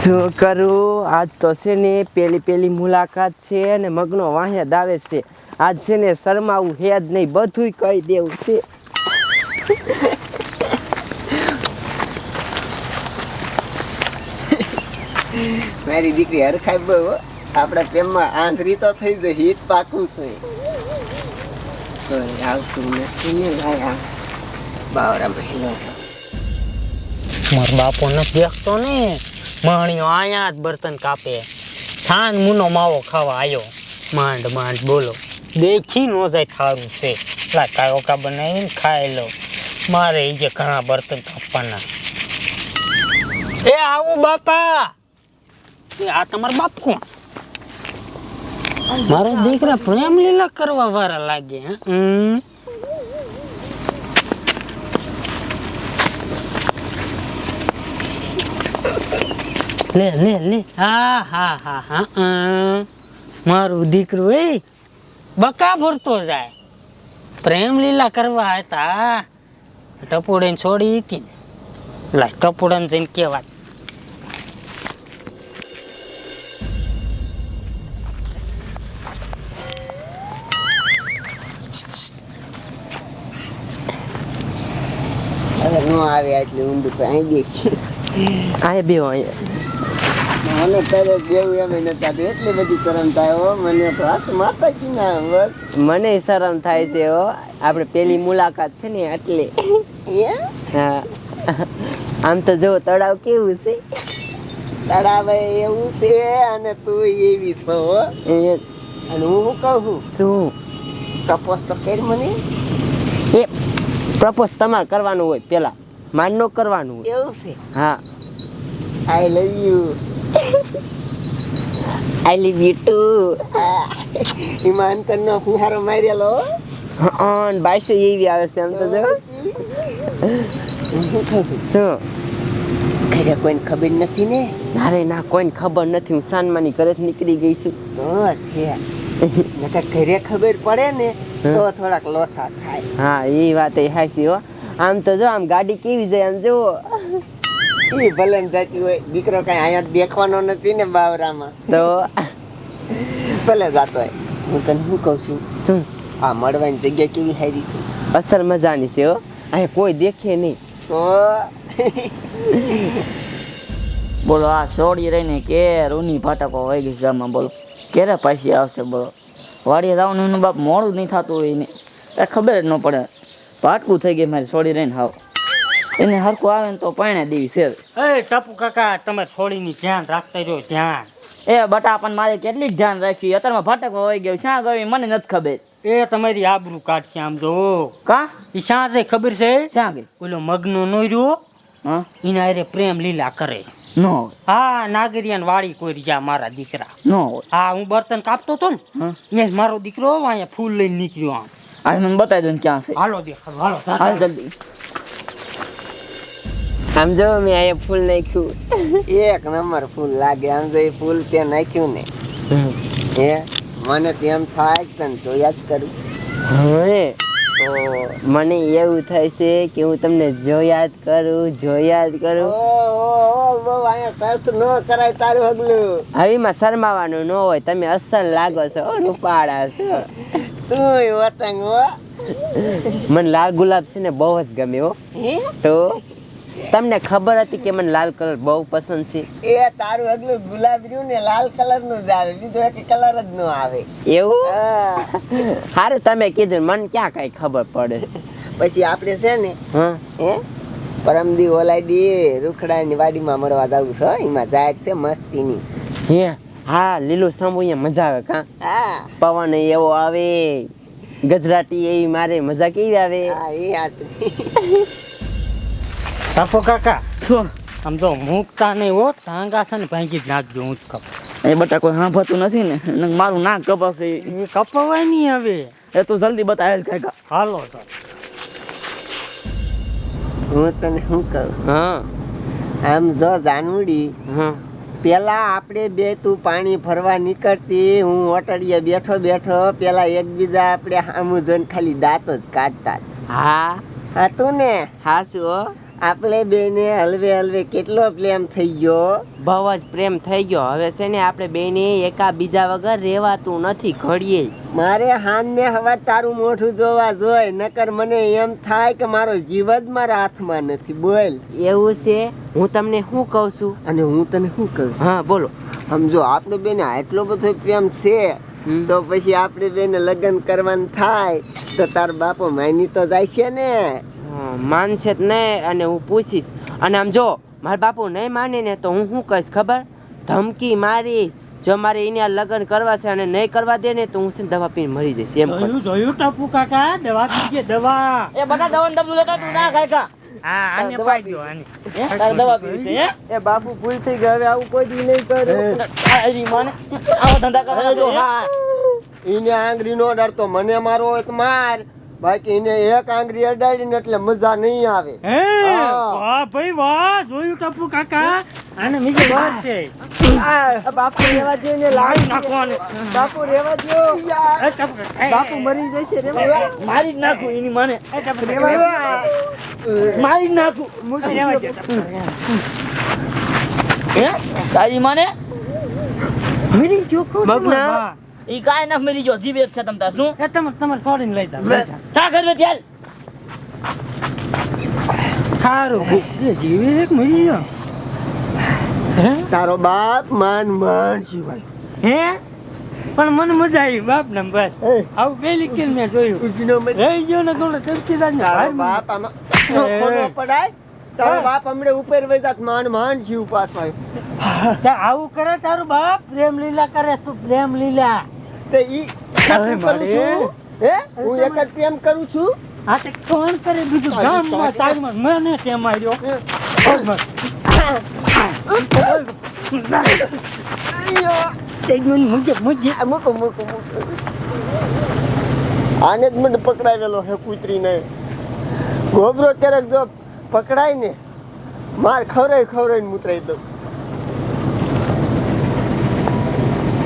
શું કરું? આજ તો છે ને પેલી મુલાકાત છે ને મગનો વાહ્યા દાવે છે. આજ છે ને શરમાવું હે જ નહીં, બધુંય કહી દેવું છે. મારી દીકરી હરખાઈ બહુ આપણા પ્રેમમાં આંધળી તો થઈ ગઈ, હિત પાકું છે. આવતું નથી ને લાયા બાવરા મહિનો મારો બાપો નથી દેખતો ને, માણીઓ આયા જ બર્તન કાપે, છાન મુનો માવો ખાવા આવ્યો, માંડ માંડ બોલો, દેખી નો જાય થારું છે, લા કાયોકા બનાવીને ખાઈ લો, મારે એ જે ઘણા બર્તન કાપવાના. એ આવું બાપા, એ આ તમારો બાપ કોણ? મારો દીકરા પ્રેમ લીલા કરવા વાળા લાગે. લે લે લે, હા હા હા હા, મારું દીકરું એ બકા ભરતો જાય, પ્રેમ લીલા કરવા હતા, ટપુડે છોડી હતી. લા ટપુડન જઈને કેવા નો આવે એટલે ઊંડું તો અહીં દેખી આ બે મને તરત દેવું એમ નતા, એટલી બધી શરમ થાય હો મને તો. હાથ માતાજી ના બસ મને શરમ થાય છે હો, આપણે પેલી મુલાકાત છે ને એટલે. હા, આમ તો જો તળાવ કેવું છે, તળાવ એવું છે અને તું એવી છો. અને હું કહું શું પ્રપોઝ તો કર મને. એ પ્રપોઝ તમારે કરવાનું હોય, પેલા માન નો કરવાનું હોય. એવું છે? હા, I love you. I leave you too. ઈમાન કરનો ફુહારો મારેલો. હા, બાઈસો એવી આવે છે આમ તો જો. શું ઘરે કોઈને ખબર નથી ને? અરે ના, કોઈને ખબર નથી, હું સાનમાની ઘરે જ નીકળી ગઈ છું. ઘરે ખબર પડે ને તો થોડાક લોસા થાય. હા, એ વાત એ હાચી હો. આમ તો જો આમ ગાડી કેવી જાય આમ જુઓ. એ ભલે જતી હોય, દીકરો કઈ અહીંયા દેખવાનો નથી ને બાવરામાં, તો ભલે જાતો હોય. હું તને શું કઉ છું, શું આ મળવાની જગ્યા કેવી સારી છે? અસલ મજાની છે હો, અહીંયા કોઈ દેખે નહીં. તો બોલો, આ સોડી રહીને કે રૂની ફાટકો વહી ગઈ ગામમાં, બોલો ક્યારે પાછી આવશે? બોલો વાડીએ જવાનું એનું બાપ મોડું નહીં થતું હોય એને કાંઈ ખબર જ ન પડે, ફાટકું થઈ ગઈ મારી સોડી રહીને. હાવ એને હરખું આવે ને તો પાણે દેવી શેર. એ ટપુ કાકા, તમે છોડીની ધ્યાન રાખતા રહ્યો, ધ્યાન. એ બટા પણ મારે કેટલી ધ્યાન રાખ્યું, અત્યારમાં ફાટકો વહી ગયો, ક્યાં ગયું મને નથી ખબર. એ તમારી આબરૂ કાઢશે આમ જો. કા એ શા છે ખબર છે? ક્યાં ગઈ? ઓલો મગનો નો રહ્યો, હા એના હારે પ્રેમ લીલા કરે. ન હોય. હા, નાગરિયાન વાળી કોઈ રહ્યા મારા દીકરા. ન હોય. હા, હું બર્તન કાપતો હતો ને, અહીંયા મારો દીકરો અહીંયા ફૂલ લઈને નીકળ્યો. આમ આ મને બતાવી દો ને ક્યાં છે. હાલો દેખાડો, હાલો હાલ જલ્દી. આમ જો મેં અહીંયા ફૂલ નાખ્યું. એક નંબર ફૂલ લાગે. આમ તો એ ફૂલ ત્યાં નાખ્યું ને, એ મને તેમ થાય કે તને જોયા જ કરું. હવે તો મને એવું થાય છે કે હું તમને જોયા જ કરું. અહીંયા ખર્ચ ન કરાય તારું હગલું. હવીમાં શરમાવાનું ન હોય, તમે અસલ લાગો છો, રૂપાળા છો. તું વતંગ હો. મને લાલ ગુલાબ છે ને બહુ જ ગમે હો. તો તમને ખબર હતી કે મને લાલ કલર બહુ પસંદ છે? એ તારું હગલું ગુલાબ રહ્યું ને લાલ કલર નું જ આવે, બીજો એક કલર જ ન આવે. એવું? હા. સારું તમે કીધું, મને ક્યાં કઈ ખબર પડે. પછી આપણે છે ને હા, પરમદી ઓલાડી રૂખડાની વાડીમાં મળવા જવું છે. એમાં જાય છે મસ્તીની. હે હા, લીલું સાંભળું અહીંયા મજા આવે. કા હા પવન એવો આવે, ગજરાટી એવી મારે, મજા કેવી આવે. હા, એ હાથું. ટપુ કાકા, શું? આમ તો મૂકતા નહીં હો, ટાંગા છે ને ભાંગી જ નાખજો. હું જ કપ એ બટા કોઈ સાંભળતું નથી ને, મારું નાક કપાશે. એ કપાવાય નહીં હવે. એ તું જલ્દી બતાવેલ કાકા. હાલો તો. હું તને શું કહું, હા આમ જો જાનવડી, હા પેલા આપણે બે તું પાણી ફરવા નીકળતી, હું ઓટડીએ બેઠો બેઠો, પેલા એકબીજા આપણે સામું જોઈને ખાલી દાંત જ કાઢતા. હા હતું ને? હા શું હો? આપણે બેને હલવે હલવે કેટલો પ્રેમ થઈ ગયો. બહુ જ પ્રેમ થઈ ગયો. હવે છે ને આપણે બેને એકા બીજા વગર રહેવાતું નથી ઘડીએ. મારે હાનને હવા તારું મોઢું જોવા જોઈ, નકર મને એમ થાય કે મારો જીવ જ મારા હાથમાં નથી. બોલ. એવું છે? હું તમને શું કહું છું? અને હું તને શું કહું છું? હા બોલો. સમજો આપણે બેને આટલો બધો પ્રેમ છે તો પછી આપણે બેને લગ્ન કરવાનું થાય તો તાર બાપો માની તો જાય છે ને. માનશે જ નહીં અને હું પૂછીશ. અને આમ જો મારા બાપુ નહીં માને ને તો હું શું કહીશ ખબર? ધમકી મારીશ. જો મારે એને લગ્ન કરવા છે અને નહીં કરવા દે ને તો હું છે ને દવા પીને મરી જઈશ. એમ જોયું ટપુ કાકા દવા પીજે દવા. એ બટા દવાનું ડબલું લેતા તું ના ખાય કા. હા આને પાઈ દો આને. તારે દવા પીવી છે હે? એ બાપુ ભૂલ થઈ ગઈ. હવે આવું કોઈ દી નહીં કરે. તારી માને આવો ધંધા કરવા જો હા એને આંગળી નો ડરતો મને મારો હોય તો માર, બાકી એને એક આંગળી અડાડીને એટલે મજા નહીં આવે. હે હા. વાહ ભાઈ વાહ જોયું ટપુ કાકા આને મીજે વાત છે. બાપુ રેવા દે ને લાવી નાખો આને. બાપુ રેવા દો. એ ટપુ કાકા, બાપુ મરી જશે. રેવા દો. મારી જ નાખું એની માને એ ટપુ કાકા. મારી જ નાખું રહેવા દે ટપુ. હે તારી માને મેરી જો કો મગના. ઈ કાય ના મરી જો જીવે છે તમ તાર શું એ તમારે છોડીને લઈ જાવ લઈ જાવ. તા કરવે ચાલ હારું જીવી એક મરી ગયો. હે તારો બાપ માન માન સિવાય. હે પણ મને મજા આવી બાપ ને બસ આવું પેલી કે મેં જોયું ઉજીનો મત. રહી ગયો ને તો ચમકીદાર ને તારો ભાઈ બાપ આમાં નોખો નો પડાય. તારો બાપ હમણે ઉપર વઈ જાત માન માન જીવ પાછો આવ્યો. આવું કરે તારું બાપ પ્રેમ લીલા કરે તું પ્રેમ લીલા. તે ઈ કરું છું હે હું એક જ પ્રેમ કરું છું. આ તે કોણ કરે બીજું ગામમાં તારમાં મને તે માર્યો. મૂકો મૂકો મૂકો. આને જ મને પકડાવેલો હે કૂતરીને. ગોબરો ક્યારેક જો પકડાય ને માર ખવરાઈ ખવરાઈને મૂતરાઈ દઉં.